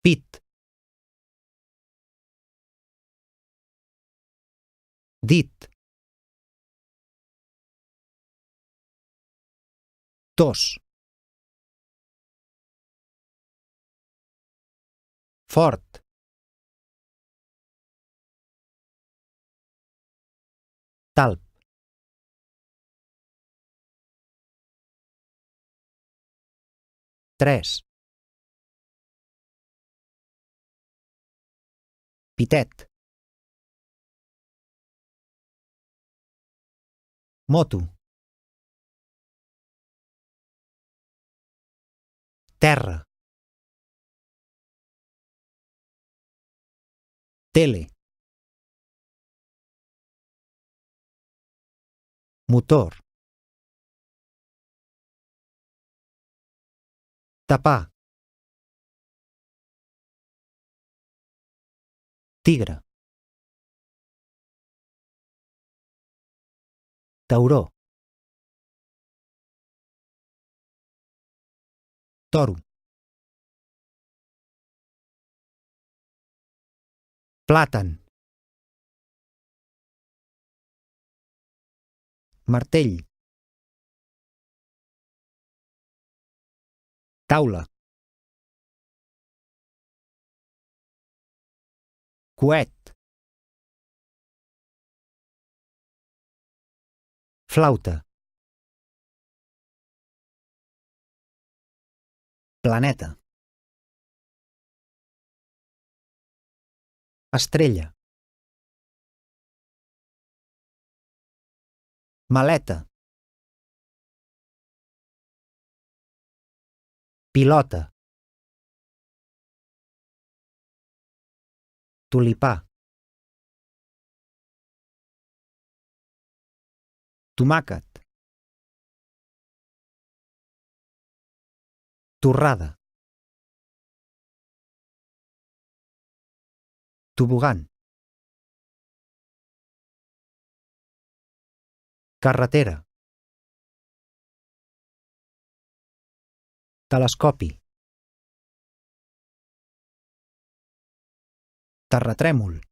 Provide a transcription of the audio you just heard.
Pit. Dit. Tos. Fort. Talp. Tres. Pitet. Moto. Terra. Tele. Motor. Tapar. Tigre. Tauró. Toro. Plàtan. Martell. Taula. Coet. Flauta. Planeta. Estrella. Maleta. Pilota. Tulipà. Tomàquet. Torrada. Tobogan. Carretera. Telescopi. Terratrèmol.